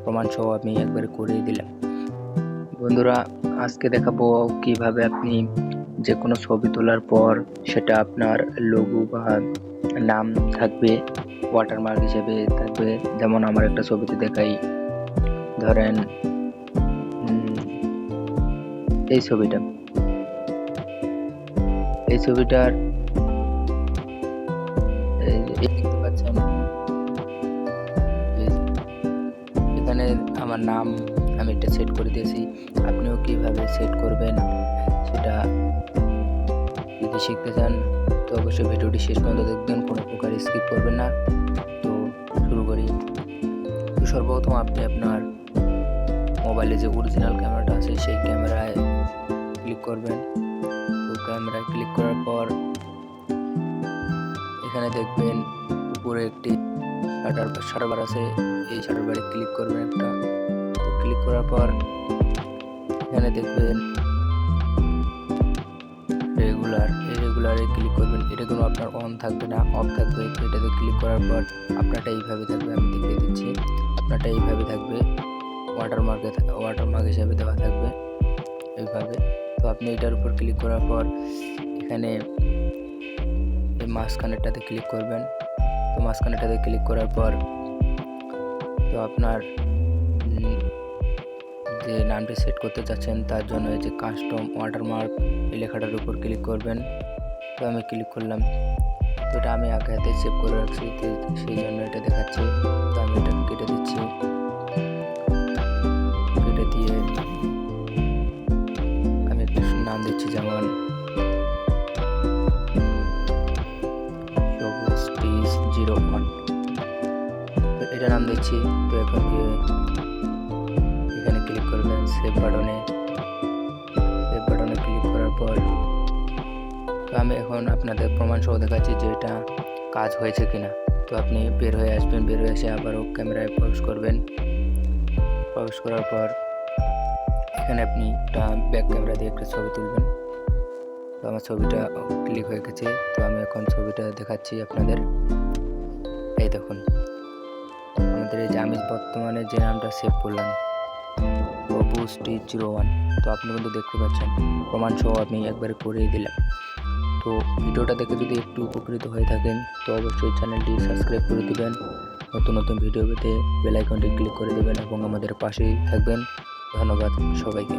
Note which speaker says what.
Speaker 1: প্রমাণ সহ আমি একবারে করেই দিলাম। বন্ধুরা, আজকে দেখাবো কিভাবে আপনি যে কোনো ছবি তোলার পর সেটা আপনার লোগো বা নাম থাকবে, ওয়াটারমার্ক হিসেবে থাকবে। যেমন আমার একটা ছবিতে দেখাই, ধরেন এই ছবিটার দেখতে পাচ্ছেন, এখানে আমার নাম আমি এটা সেট করে দিয়েছি। আপনিও কিভাবে সেট করবেন সেটা যদি শিখতে চান তো অবশ্যই ভিডিওটি শেষ পর্যন্ত দেখবেন, কোনো প্রকার স্কিপ করবেন না। তো শুরু করি। তো সর্বপ্রথম আপনি আপনার মোবাইলে যে অরিজিনাল ক্যামেরাটা আছে সেই ক্যামেরায় ক্লিক করবেন। তো ক্যামেরায় ক্লিক করার পর এখানে দেখবেন উপরে একটি শাটার বার আছে, এই শাটার বারে ক্লিক করবেন একটা। তো ক্লিক করার পর এখানে দেখবেন রেগুলারে ক্লিক করবেন। এটা কোনো আপনার অন থাকবে না, অফ থাকবে। তো এটাতে ক্লিক করার পর আপনারটা এইভাবে থাকবে, আমি দেখিয়ে দিচ্ছি। আপনারটা এইভাবে থাকবে, ওয়াটারমার্ক হিসাবে দেওয়া থাকবে এইভাবে। তো আপনি এটার উপর ক্লিক করার পর এখানে এই মাঝখানেরটাতে ক্লিক করবেন। তো মাঝখানেরটাতে ক্লিক করার পর তো আপনার যে নামটি সেট করতে চাচ্ছেন তার জন্য এই যে কাস্টম ওয়াটারমার্ক এই লেখাটার উপর ক্লিক করবেন। তো আমি ক্লিক করলাম। তো এটা আমি আগে হাতে সেভ করে রাখছি, সেই জন্য এটা দেখাচ্ছে। তো আমি এটা কেটে দিচ্ছি। কেটে দিয়ে আমি একটা নাম দিচ্ছি, যেমন সবুজ টিজ 01, এটা নাম দিচ্ছি। তো এখন এখানে ক্লিক করবেন সেভ বাটনে ক্লিক করার পর তো আমি এখন আপনাদের প্রমাণ সহ দেখাচ্ছি যে এটা কাজ হয়েছে কিনা। তো আপনি বের হয়ে আসবেন, বের হয়ে এসে আবারও ক্যামেরায় প্রবেশ করবেন। প্রবেশ করার পর এখানে আপনি একটা ব্যাক ক্যামেরা দিয়ে একটা ছবি তুলবেন। তো আমার ছবিটা ক্লিক হয়ে গেছে। তো আমি এখন ছবিটা দেখাচ্ছি আপনাদের। এই দেখুন, আমাদের এই যে আমি বর্তমানে যে নামটা সেভ করলাম সবুজ টিজ 01, তো আপনি কিন্তু দেখতে পাচ্ছেন প্রমাণ সহ আমি একবারে করেই দিলাম। তো ভিডিওটা দেখে যদি একটু উপকৃত হয়ে থাকেন তো অবশ্যই চ্যানেলটি সাবস্ক্রাইব করে দেবেন, নতুন নতুন ভিডিও পেতে বেল আইকনটি ক্লিক করে দেবেন এবং আমাদের পাশেই থাকবেন। ধন্যবাদ সবাইকে।